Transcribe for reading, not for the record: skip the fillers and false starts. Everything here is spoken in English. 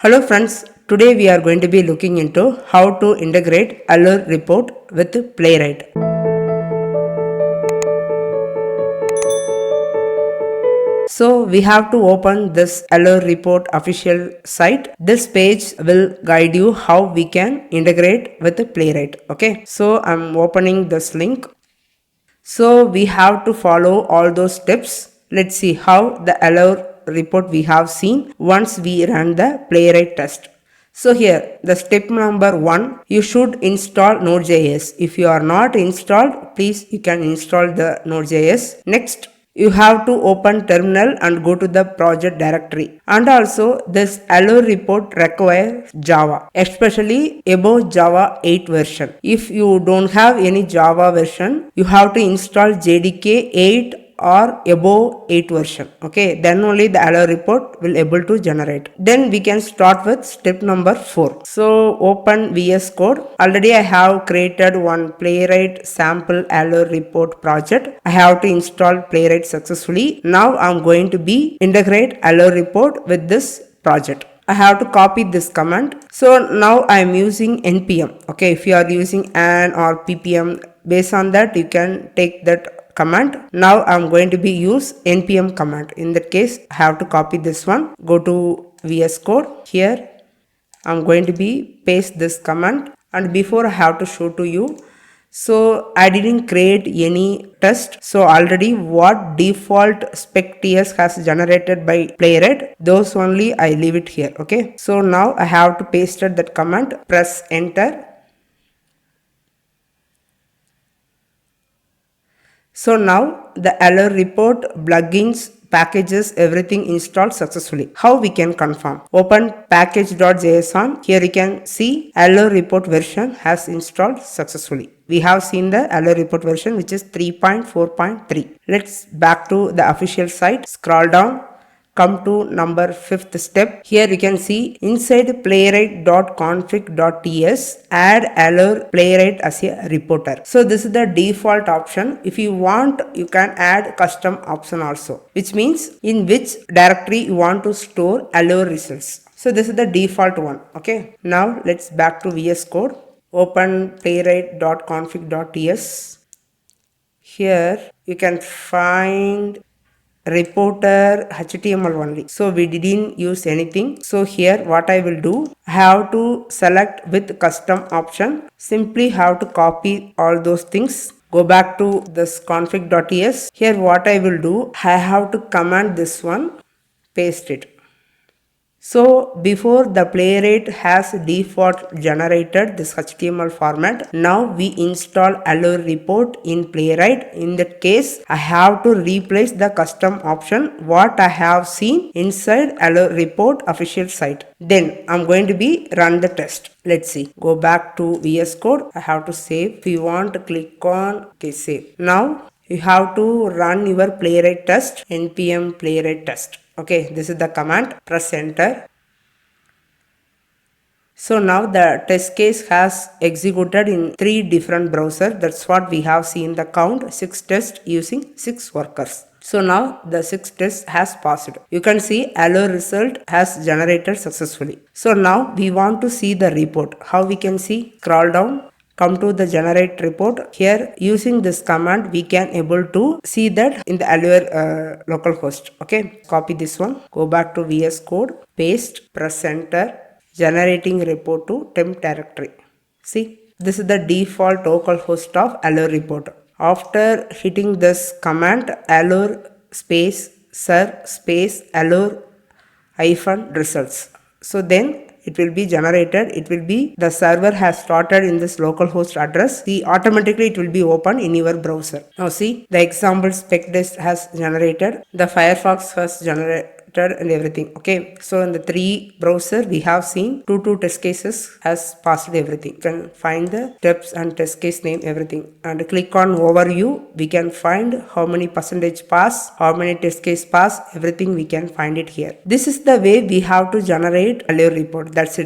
Hello friends, today we are going to be looking into how to integrate Allure report with Playwright. So we have to open this Allure report official site. This page will guide you how we can integrate with Playwright. Okay, so I'm opening this link. So we have to follow all those steps. Let's see how the Allure report we have seen once we run the Playwright test. So here the step number 1, you should install Node.js. If you are not installed, please you can install the Node.js. Next, you have to open terminal and go to the project directory. And also this Allure report requires Java, especially above Java 8 version. If you don't have any Java version, you have to install JDK 8 or above 8 version. Okay, then only the Allure report will able to generate. Then we can start with step number 4. So open VS Code. Already I have created one Playwright sample Allure report project. I have to install Playwright successfully. Now I'm going to be integrate Allure report with this project. I have to copy this command. So now I am using npm. Okay, if you are using an or ppm, based on that you can take that command. Now I'm going to be use npm command. In that case, I have to copy this one. Go to VS Code. Here I'm going to be paste this command, and before I have to show to you. So I didn't create any test. So already what default spec TS has generated by Playwright, those only I leave it here. Okay. So now I have to paste that command, press enter. So now the Allure report, plugins, packages, everything installed successfully. How we can confirm? Open package.json. Here you can see Allure report version has installed successfully. We have seen the Allure report version which is 3.4.3. Let's back to the official site. Scroll down. Come to number 5th step. Here you can see inside playwright.config.ts add Allure Playwright as a reporter. So this is the default option. If you want, you can add custom option also, which means in which directory you want to store Allure results. So this is the default one. Okay. Now let's back to VS Code. Open playwright.config.ts. Here you can find reporter HTML only. So we didn't use anything. So here what I will do, I have to select with custom option. Simply have to copy all those things. Go back to this config.ts. Here what I will do, I have to command this one, paste it. So before the Playwright has default generated this HTML format, now we install Allure report in Playwright. In that case, I have to replace the custom option what I have seen inside Allure report official site. Then I'm going to be run the test. Let's see. Go back to VS Code. I have to save. If you want to click on save. Now you have to run your Playwright test, npm Playwright test. Okay, this is the command. Press enter. So now the test case has executed in 3 different browsers. That's what we have seen the count, 6 tests using 6 workers. So now the 6 tests has passed. You can see Allure result has generated successfully. So now we want to see the report. How we can see? Scroll down. Come to the generate report. Here using this command we can able to see that in the Allure localhost. Okay, copy this one, go back to VS Code, paste, press enter, generating report to temp directory. See, this is the default localhost of Allure report. After hitting this command Allure space ser space Allure hyphen results, so then it will be generated. It will be the server has started in this localhost address. See, automatically it will be open in your browser. Now see, the example spec test has generated, the Firefox has generated and everything. Okay, so in the 3 browser we have seen 2 test cases has passed everything. You can find the steps and test case name, everything, and click on overview. We can find how many percentage pass, how many test case pass, everything we can find it here. This is the way we have to generate Allure report. That's it.